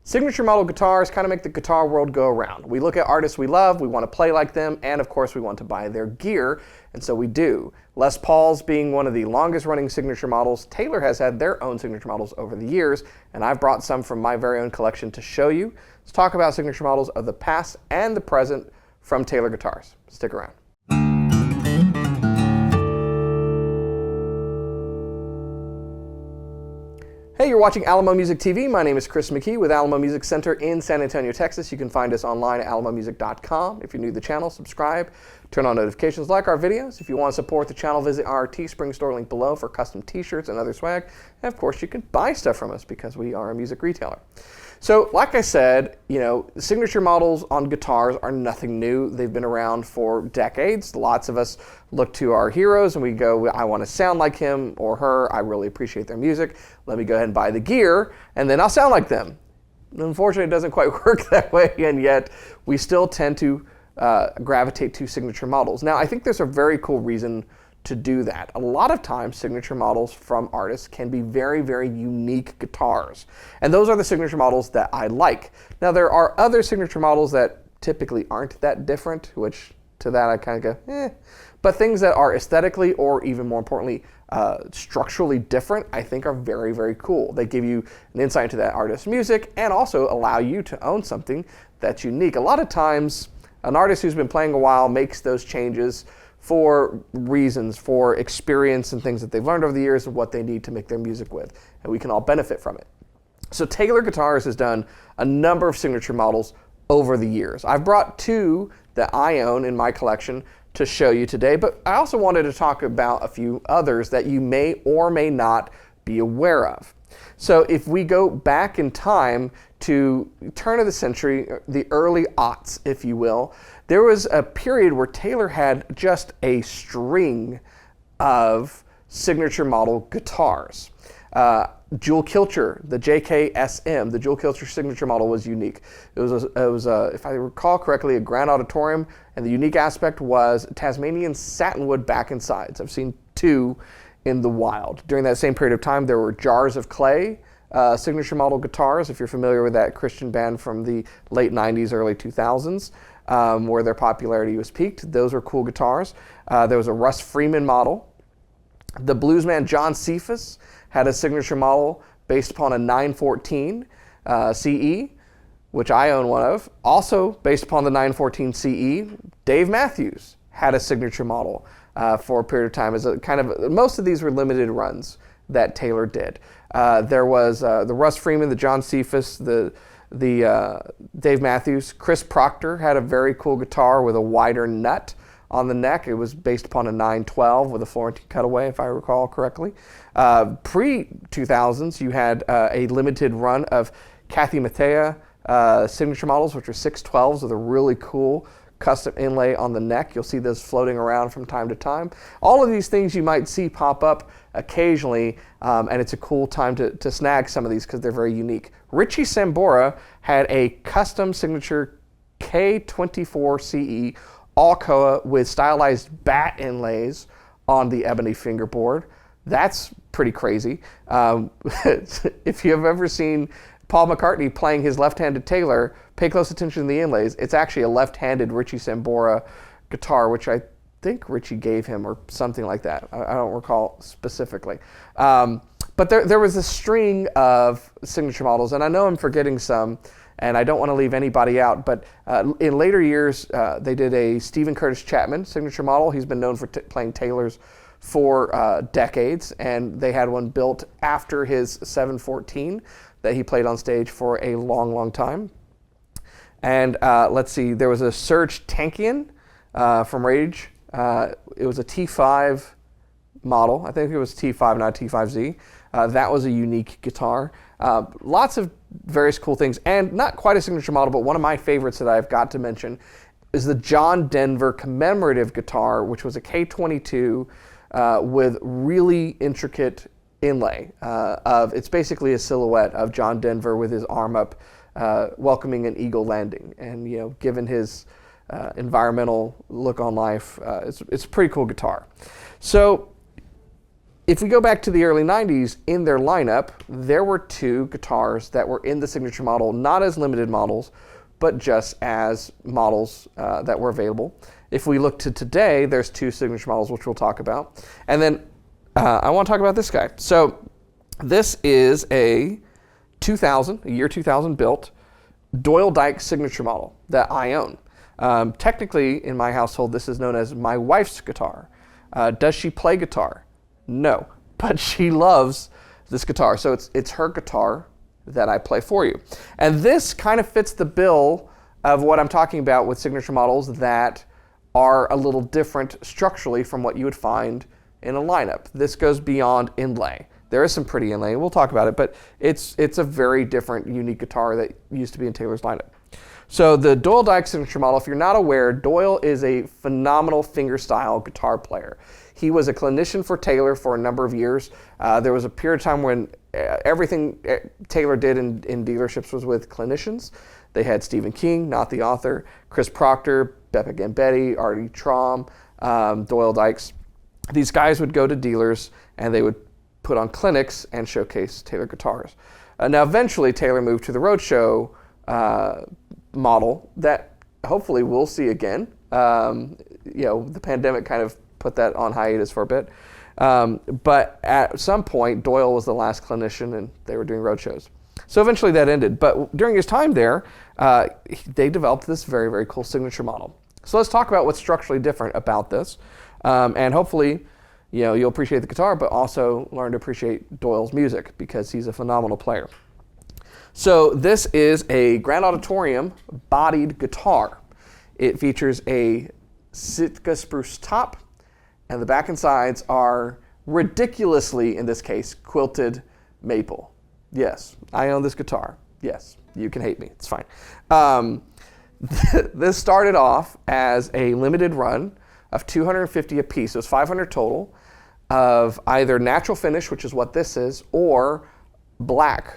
Signature model guitars kind of make the guitar world go around. We look at artists we love, we want to play like them, and of course we want to buy their gear, and so we do. Les Paul's being one of the longest running signature models. Taylor has had their own signature models over the years, and I've brought some from my very own collection to show you. Let's talk about signature models of the past and the present from Taylor Guitars. Stick around. Hey, you're watching Alamo Music TV. My name is Chris McKee with Alamo Music Center in San Antonio, Texas. You can find us online at alamomusic.com. If you're new to the channel, subscribe, turn on notifications, like our videos. If you want to support the channel, visit our Teespring store link below for custom t-shirts and other swag. And of course, you can buy stuff from us because we are a music retailer. So, like I said, signature models on guitars are nothing new. They've been around for decades. Lots of us look to our heroes and we go, I want to sound like him or her. I really appreciate their music. Let me go ahead and buy the gear, and then I'll sound like them. Unfortunately, it doesn't quite work that way, and yet we still tend to gravitate to signature models. Now, I think there's a very cool reason to do that. A lot of times, signature models from artists can be very, very unique guitars. And those are the signature models that I like. Now, there are other signature models that typically aren't that different, which to that I kind of go, eh. But things that are aesthetically or even more importantly, structurally different, I think are very, very cool. They give you an insight into that artist's music and also allow you to own something that's unique. A lot of times, an artist who's been playing a while makes those changes for reasons, for experience and things that they've learned over the years of what they need to make their music with, and we can all benefit from it. So Taylor Guitars has done a number of signature models over the years. I've brought two that I own in my collection to show you today, but I also wanted to talk about a few others that you may or may not be aware of. So if we go back in time to turn of the century, the early aughts, if you will, there was a period where Taylor had just a string of signature model guitars. Jewel Kilcher, the JKSM, the Jewel Kilcher signature model was unique. It was if I recall correctly, a Grand Auditorium, and the unique aspect was Tasmanian satinwood back and sides. I've seen two in the wild. During that same period of time, there were Jars of Clay signature model guitars, if you're familiar with that Christian band from the late 90s, early 2000s, where their popularity was peaked. Those were cool guitars. There was a Russ Freeman model. The bluesman John Cephas had a signature model based upon a 914 CE, which I own one of. Also based upon the 914 CE, Dave Matthews had a signature model for a period of time. As a kind of, most of these were limited runs that Taylor did. There was the Russ Freeman, the John Cephas, the Dave Matthews. Chris Proctor had a very cool guitar with a wider nut on the neck. It was based upon a 912 with a Florentine cutaway, if I recall correctly. Pre-2000s, you had a limited run of Kathy Mattea signature models, which are 612s with a really cool custom inlay on the neck. You'll see those floating around from time to time. All of these things you might see pop up occasionally, and it's a cool time to snag some of these because they're very unique. Richie Sambora had a custom signature K24 CE Alcoa with stylized bat inlays on the ebony fingerboard. That's pretty crazy. If you have ever seen Paul McCartney playing his left-handed Taylor, pay close attention to the inlays. It's actually a left-handed Richie Sambora guitar, which I think Richie gave him or something like that. I don't recall specifically. But there was a string of signature models, and I know I'm forgetting some, and I don't want to leave anybody out, but in later years, they did a Stephen Curtis Chapman signature model. He's been known for playing Taylors for decades, and they had one built after his 714 that he played on stage for a long, long time. And let's see, there was a Serge Tankian from Rage. It was a T5 model. I think it was T5, not T5Z. That was a unique guitar. Lots of various cool things, and not quite a signature model, but one of my favorites that I've got to mention is the John Denver commemorative guitar, which was a K22 with really intricate inlay. It's basically a silhouette of John Denver with his arm up, welcoming an eagle landing. And given his environmental look on life, it's a pretty cool guitar. So if we go back to the early 90s, in their lineup, there were 2 guitars that were in the Signature Model, not as limited models, but just as models that were available. If we look to today, there's 2 Signature Models, which we'll talk about. And then I want to talk about this guy. So this is a year 2000 built Doyle Dykes Signature Model that I own. Technically, in my household, this is known as my wife's guitar. Does she play guitar? No, but she loves this guitar. So it's her guitar that I play for you. And this kind of fits the bill of what I'm talking about with signature models that are a little different structurally from what you would find in a lineup. This goes beyond inlay. There is some pretty inlay, we'll talk about it, but it's a very different, unique guitar that used to be in Taylor's lineup. So the Doyle Dykes Signature Model, if you're not aware, Doyle is a phenomenal fingerstyle guitar player. He was a clinician for Taylor for a number of years. There was a period of time when everything Taylor did in dealerships was with clinicians. They had Stephen King, not the author, Chris Proctor, Beppe Gambetti, Artie Traum, Doyle Dykes. These guys would go to dealers and they would put on clinics and showcase Taylor guitars. Now eventually Taylor moved to the Roadshow model that hopefully we'll see again. The pandemic kind of put that on hiatus for a bit. But at some point, Doyle was the last clinician and they were doing roadshows. So eventually that ended. But during his time there, they developed this very, very cool signature model. So let's talk about what's structurally different about this. And hopefully, you'll appreciate the guitar, but also learn to appreciate Doyle's music because he's a phenomenal player. So this is a Grand Auditorium bodied guitar. It features a Sitka spruce top, and the back and sides are ridiculously, in this case, quilted maple. Yes, I own this guitar. Yes, you can hate me. It's fine. This started off as a limited run of 250 a piece. It was 500 total of either natural finish, which is what this is, or black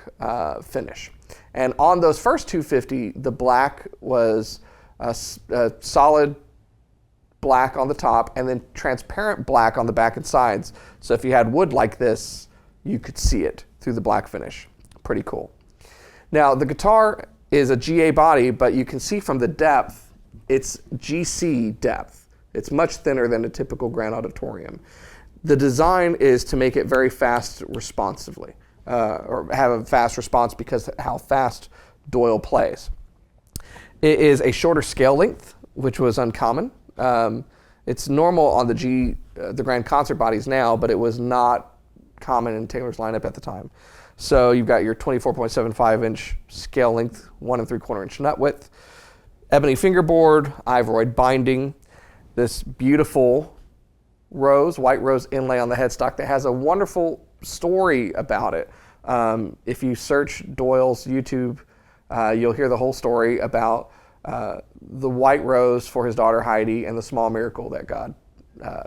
finish. And on those first 250, the black was a solid black on the top and then transparent black on the back and sides. So if you had wood like this, you could see it through the black finish. Pretty cool. Now the guitar is a GA body, but you can see from the depth, it's GC depth. It's much thinner than a typical Grand Auditorium. The design is to make it very fast responsively, or have a fast response because of how fast Doyle plays. It is a shorter scale length, which was uncommon. It's normal on the Grand Concert bodies now, but it was not common in Taylor's lineup at the time. So you've got your 24.75 inch scale length, 1 3/4 inch nut width, ebony fingerboard, ivoroid binding, this beautiful white rose inlay on the headstock that has a wonderful story about it. If you search Doyle's YouTube, you'll hear the whole story about the white rose for his daughter Heidi and the small miracle that God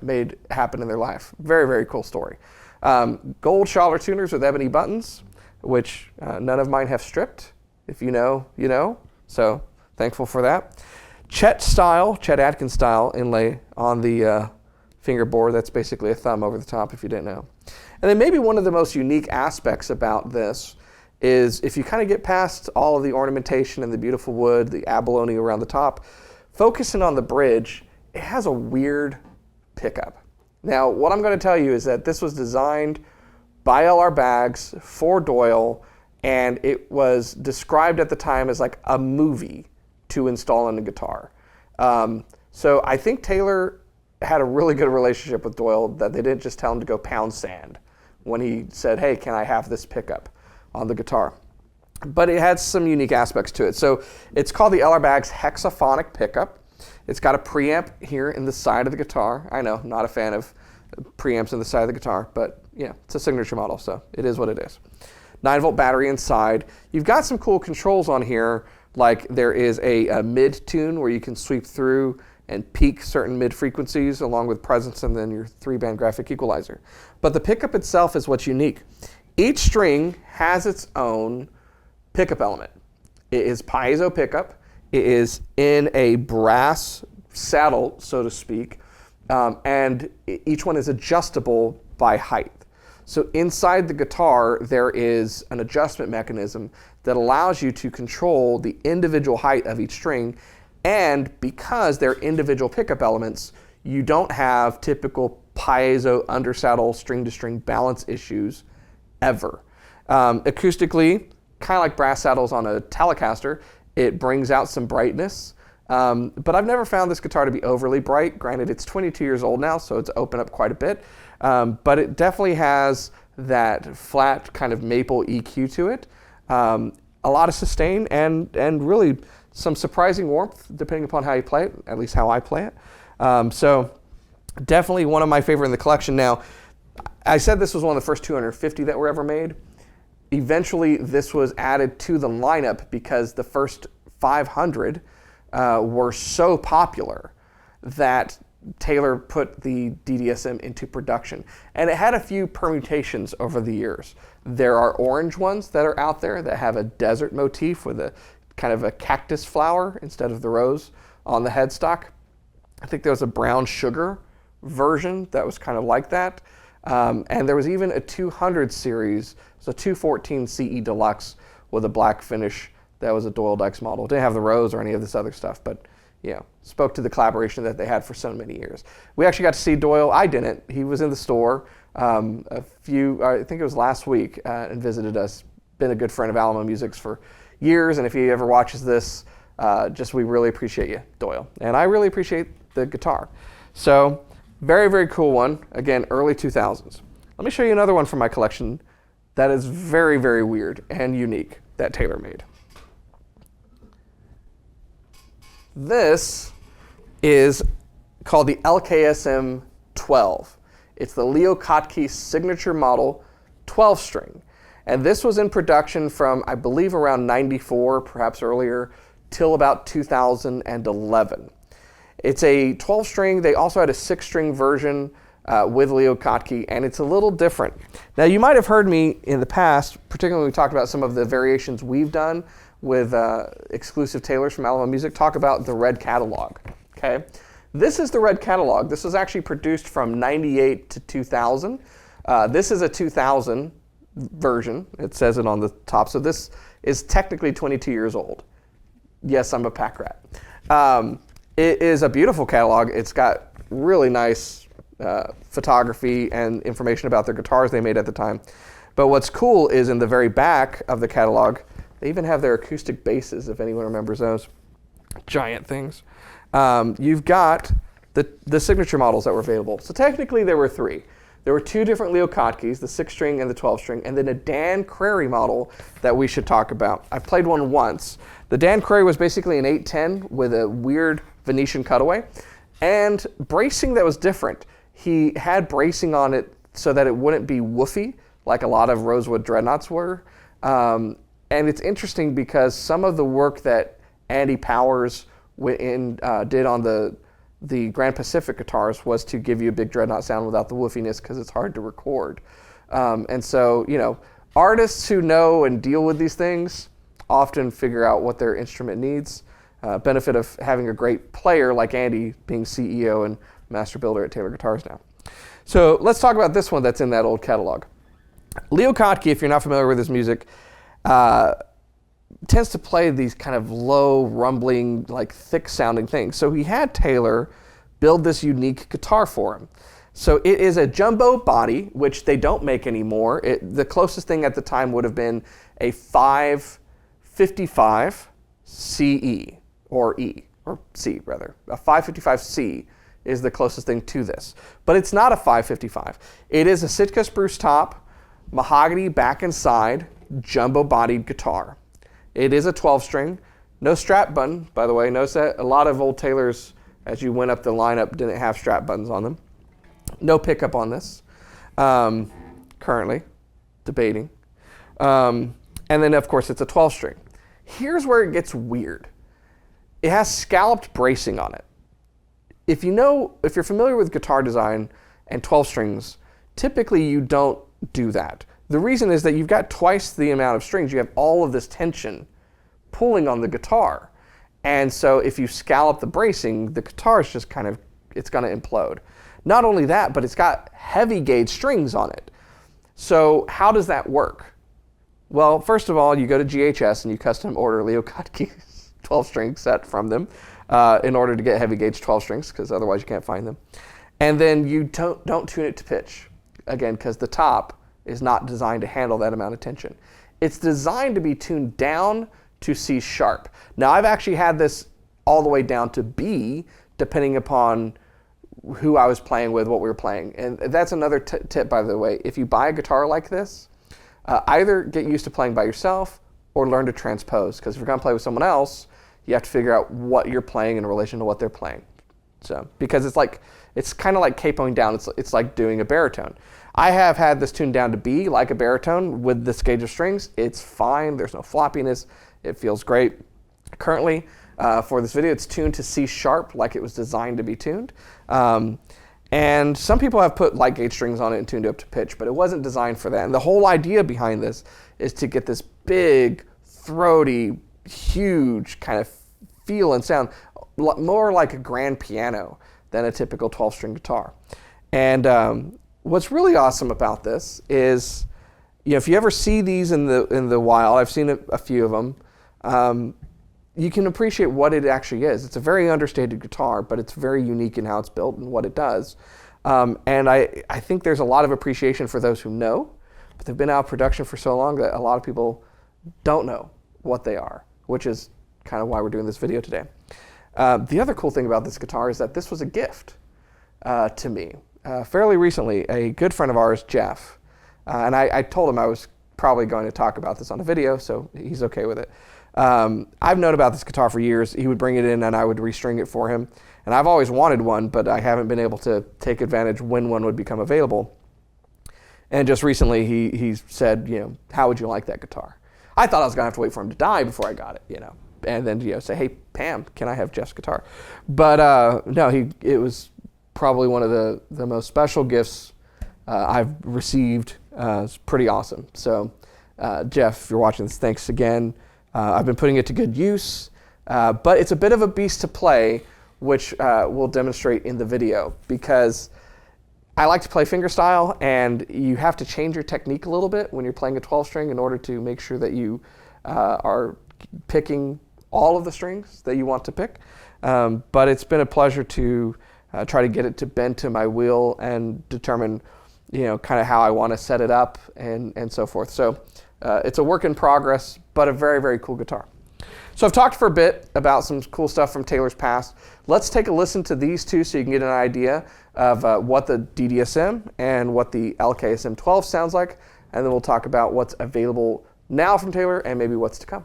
made happen in their life. Very, very cool story. Gold Schaller tuners with ebony buttons, which none of mine have stripped. If you know, you know. So thankful for that. Chet Atkins style inlay on the fingerboard. That's basically a thumb over the top if you didn't know. And then maybe one of the most unique aspects about this is if you kind of get past all of the ornamentation and the beautiful wood, the abalone around the top, focusing on the bridge, it has a weird pickup. Now, what I'm going to tell you is that this was designed by LR Baggs for Doyle, and it was described at the time as like a movie to install on a guitar. So I think Taylor had a really good relationship with Doyle that they didn't just tell him to go pound sand when he said, hey, can I have this pickup on the guitar? But it had some unique aspects to it. So it's called the LR Baggs hexaphonic pickup. It's got a preamp here in the side of the guitar. I know, not a fan of preamps in the side of the guitar, but yeah, it's a signature model, so it is what it is. 9-volt battery inside. You've got some cool controls on here, like there is a mid tune where you can sweep through and peak certain mid frequencies along with presence and then your 3-band graphic equalizer. But the pickup itself is what's unique. Each string has its own pickup element. It is piezo pickup. It is in a brass saddle, so to speak, and each one is adjustable by height. So inside the guitar, there is an adjustment mechanism that allows you to control the individual height of each string. And because they're individual pickup elements, you don't have typical piezo undersaddle string-to-string balance issues ever. Acoustically, kind of like brass saddles on a Telecaster, it brings out some brightness. But I've never found this guitar to be overly bright. Granted, it's 22 years old now, so it's opened up quite a bit. But it definitely has that flat kind of maple EQ to it. A lot of sustain and really some surprising warmth, depending upon how you play it, at least how I play it. So definitely one of my favorite in the collection. Now, I said this was one of the first 250 that were ever made. Eventually, this was added to the lineup because the first 500 were so popular that Taylor put the DDSM into production. And it had a few permutations over the years. There are orange ones that are out there that have a desert motif with a kind of a cactus flower instead of the rose on the headstock. I think there was a brown sugar version that was kind of like that. And there was even a 200 series, so 214 CE Deluxe with a black finish that was a Doyle Dykes model. It didn't have the rose or any of this other stuff, but spoke to the collaboration that they had for so many years. We actually got to see Doyle. I didn't. He was in the store I think it was last week, and visited us. Been a good friend of Alamo Music's for years, and if he ever watches this, we really appreciate you, Doyle. And I really appreciate the guitar. So, very, very cool one. Again, early 2000s. Let me show you another one from my collection that is very, very weird and unique that Taylor made. This is called the LKSM 12. It's the Leo Kottke Signature Model 12-string. And this was in production from, I believe, around 94, perhaps earlier, till about 2011. It's a 12-string. They also had a 6-string version with Leo Kottke, and it's a little different. Now, you might have heard me in the past, particularly when we talked about some of the variations we've done with exclusive Taylors from Alamo Music, talk about the red catalog. Okay, this is the red catalog. This was actually produced from 98 to 2000. This is a 2000 version. It says it on the top. So this is technically 22 years old. Yes, I'm a pack rat. It is a beautiful catalog. It's got really nice photography and information about their guitars they made at the time. But what's cool is in the very back of the catalog, they even have their acoustic basses, if anyone remembers those. Giant things. You've got the signature models that were available. So technically there were 3. There were 2 different Leo Kottkes, the 6-string and the 12-string, and then a Dan Crary model that we should talk about. I've played one once. The Dan Crary was basically an 810 with a weird Venetian cutaway and bracing that was different. He had bracing on it so that it wouldn't be woofy like a lot of Rosewood Dreadnoughts were. And it's interesting because some of the work that Andy Powers did on the Grand Pacific guitars was to give you a big Dreadnought sound without the woofiness because it's hard to record. And so, artists who know and deal with these things often figure out what their instrument needs. Benefit of having a great player like Andy being CEO and master builder at Taylor Guitars now. So let's talk about this one that's in that old catalog. Leo Kottke, if you're not familiar with his music, tends to play these kind of low, rumbling, like thick-sounding things. So he had Taylor build this unique guitar for him. So it is a jumbo body, which they don't make anymore. The closest thing at the time would have been a 555 CE, or E, or C rather. A 555C is the closest thing to this. But it's not a 555. It is a Sitka spruce top, mahogany back and side, jumbo-bodied guitar. It is a 12-string, no strap button, by the way. Notice that a lot of old Taylors, as you went up the lineup, didn't have strap buttons on them. No pickup on this, currently, debating. And then, of course, it's a 12-string. Here's where it gets weird. It has scalloped bracing on it. If you're familiar with guitar design and 12 strings, typically you don't do that. The reason is that you've got twice the amount of strings. You have all of this tension pulling on the guitar. And so if you scallop the bracing, the guitar is just it's going to implode. Not only that, but it's got heavy gauge strings on it. So how does that work? Well, first of all, you go to GHS and you custom order Leo Kottke's 12-string set from them in order to get heavy gauge 12 strings, because otherwise you can't find them. And then you don't tune it to pitch, again, because the top is not designed to handle that amount of tension. It's designed to be tuned down to C sharp. Now, I've actually had this all the way down to B, depending upon who I was playing with, what we were playing. And that's another tip, by the way. If you buy a guitar like this, either get used to playing by yourself or learn to transpose, because if you're going to play with someone else, you have to figure out what you're playing in relation to what they're playing. So, because it's kind of like capoing down. It's like doing a baritone. I have had this tuned down to B like a baritone with this gauge of strings. It's fine. There's no floppiness. It feels great. Currently, for this video, it's tuned to C sharp like it was designed to be tuned. And some people have put light gauge strings on it and tuned it up to pitch, but it wasn't designed for that. And the whole idea behind this is to get this big, throaty, huge kind of feel and sound, more like a grand piano than a typical 12-string guitar. And what's really awesome about this is, if you ever see these in the wild, I've seen a few of them, you can appreciate what it actually is. It's a very understated guitar, but it's very unique in how it's built and what it does. And I think there's a lot of appreciation for those who know, but they've been out of production for so long that a lot of people don't know what they are, which is kind of why we're doing this video today. The other cool thing about this guitar is that this was a gift to me fairly recently. A good friend of ours, Jeff, and I told him I was probably going to talk about this on a video, so he's okay with it. I've known about this guitar for years. He would bring it in and I would restring it for him. And I've always wanted one, but I haven't been able to take advantage when one would become available. And just recently he said, how would you like that guitar? I thought I was going to have to wait for him to die before I got it, and then say, hey, Pam, can I have Jeff's guitar? But no, it was probably one of the most special gifts I've received. It's pretty awesome. So Jeff, if you're watching this, thanks again. I've been putting it to good use, but it's a bit of a beast to play, which we'll demonstrate in the video, because I like to play fingerstyle, and you have to change your technique a little bit when you're playing a 12-string in order to make sure that you are picking all of the strings that you want to pick. But it's been a pleasure to try to get it to bend to my wheel and determine kind of how I want to set it up and so forth. So it's a work in progress, but a very, very cool guitar. So I've talked for a bit about some cool stuff from Taylor's past. Let's take a listen to these two so you can get an idea of what the DDSM and what the LKSM 12 sounds like, and then we'll talk about what's available now from Taylor and maybe what's to come.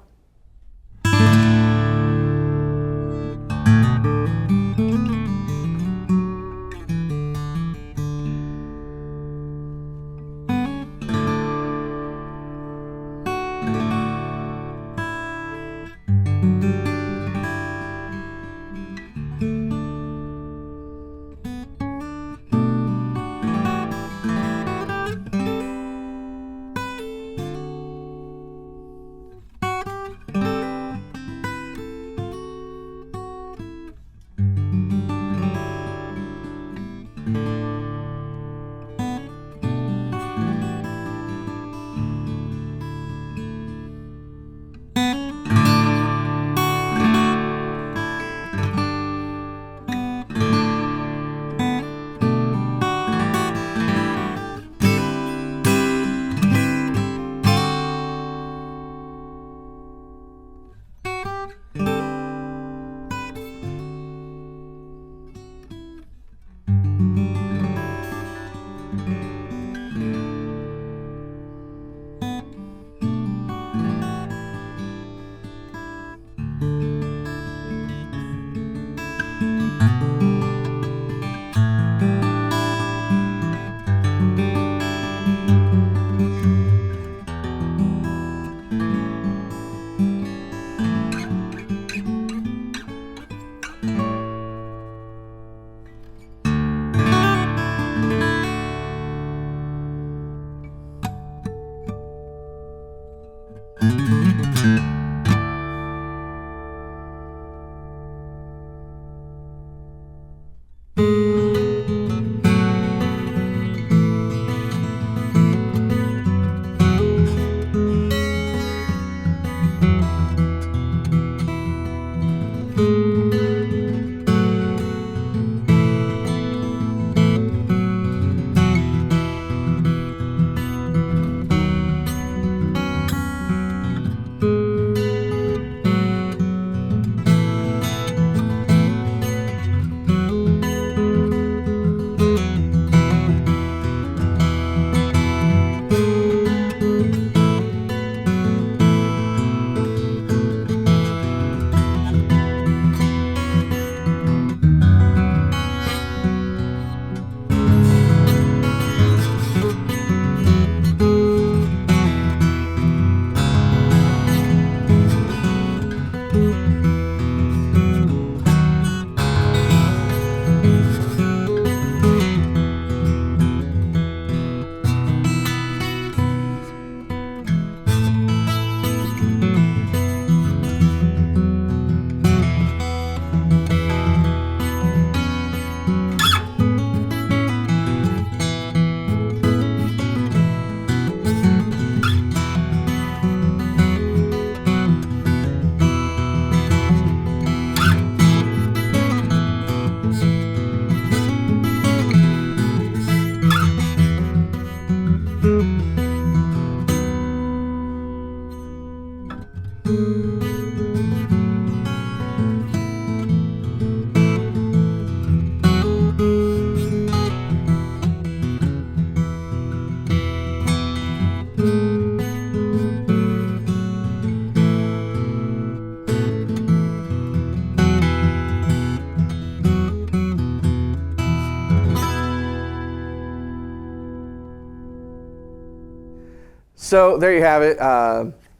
So there you have it.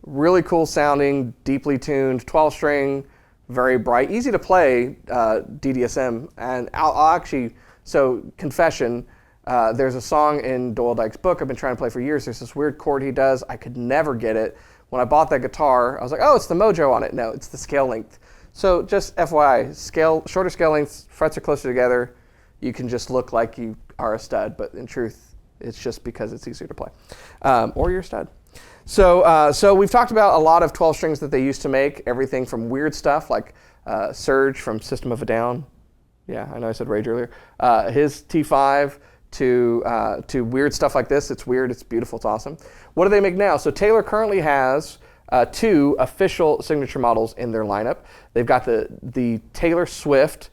Really cool sounding, deeply tuned, 12-string, very bright, easy to play DDSM. And I'll actually, so Confession, there's a song in Doyle Dykes' book I've been trying to play for years. There's this weird chord he does. I could never get it. When I bought that guitar, I was like, oh, it's the mojo on it. No, it's the scale length. So just FYI, shorter scale lengths, frets are closer together. You can just look like you are a stud, but in truth, it's just because it's easier to play. Or you're a stud. So we've talked about a lot of 12 strings that they used to make, everything from weird stuff like Surge from System of a Down. Yeah, I know I said Rage earlier. His T5 to weird stuff like this. It's weird, it's beautiful, it's awesome. What do they make now? So Taylor currently has 2 official signature models in their lineup. They've got the Taylor Swift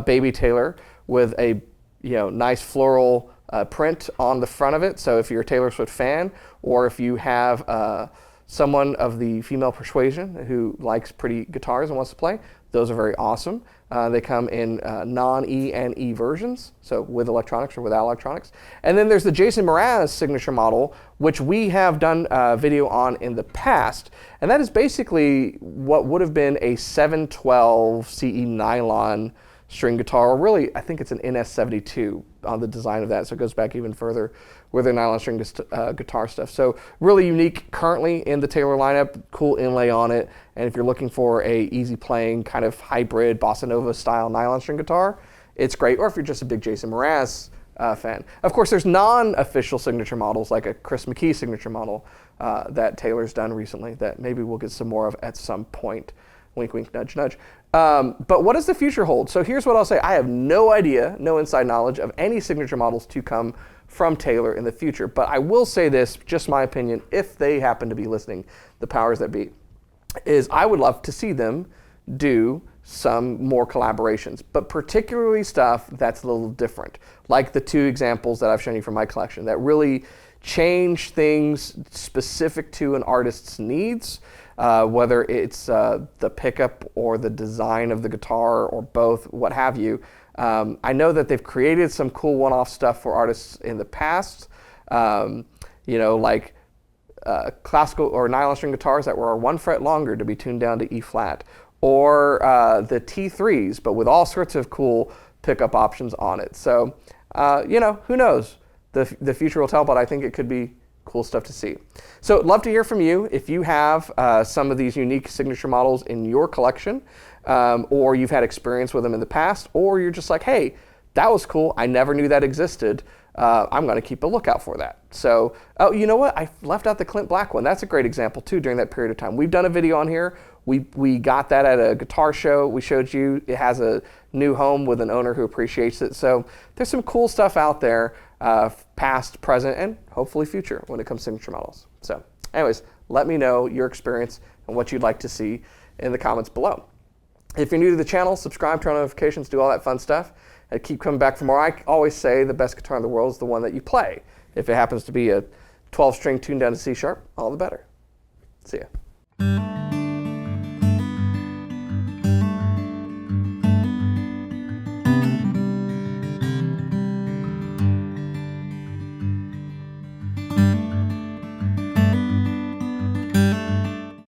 Baby Taylor with a nice floral print on the front of it. So if you're a Taylor Swift fan, or if you have someone of the female persuasion who likes pretty guitars and wants to play, those are very awesome. They come in non-E and E versions, so with electronics or without electronics. And then there's the Jason Mraz signature model, which we have done a video on in the past. And that is basically what would have been a 712 CE nylon string guitar, or really, I think it's an NS72 on the design of that, so it goes back even further with their nylon string guitar stuff. So really unique currently in the Taylor lineup, cool inlay on it, and if you're looking for a easy playing kind of hybrid bossa nova style nylon string guitar, it's great, or if you're just a big Jason Mraz fan. Of course, there's non-official signature models like a Chris McKee signature model that Taylor's done recently that maybe we'll get some more of at some point. Wink, wink, nudge, nudge. But what does the future hold? So here's what I'll say. I have no idea, no inside knowledge of any signature models to come from Taylor in the future. But I will say this, just my opinion, if they happen to be listening, the powers that be, is I would love to see them do some more collaborations, but particularly stuff that's a little different, like the 2 examples that I've shown you from my collection that really change things specific to an artist's needs. Whether it's the pickup or the design of the guitar or both, what have you. I know that they've created some cool one-off stuff for artists in the past, like classical or nylon string guitars that were 1 fret longer to be tuned down to E flat, or the T3s, but with all sorts of cool pickup options on it. So, who knows? The future will tell, but I think it could be cool stuff to see. So I'd love to hear from you if you have some of these unique signature models in your collection, or you've had experience with them in the past, or you're just like, hey, that was cool, I never knew that existed. I'm going to keep a lookout for that. So, oh, you know what? I left out the Clint Black one. That's a great example too during that period of time. We've done a video on here. We got that at a guitar show. We showed you it has a new home with an owner who appreciates it. So there's some cool stuff out there, past, present, and hopefully future when it comes to signature models. So anyways, let me know your experience and what you'd like to see in the comments below. If you're new to the channel, subscribe, turn on notifications, do all that fun stuff, and keep coming back for more. I always say the best guitar in the world is the one that you play. If it happens to be a 12-string tuned down to C sharp, all the better. See ya.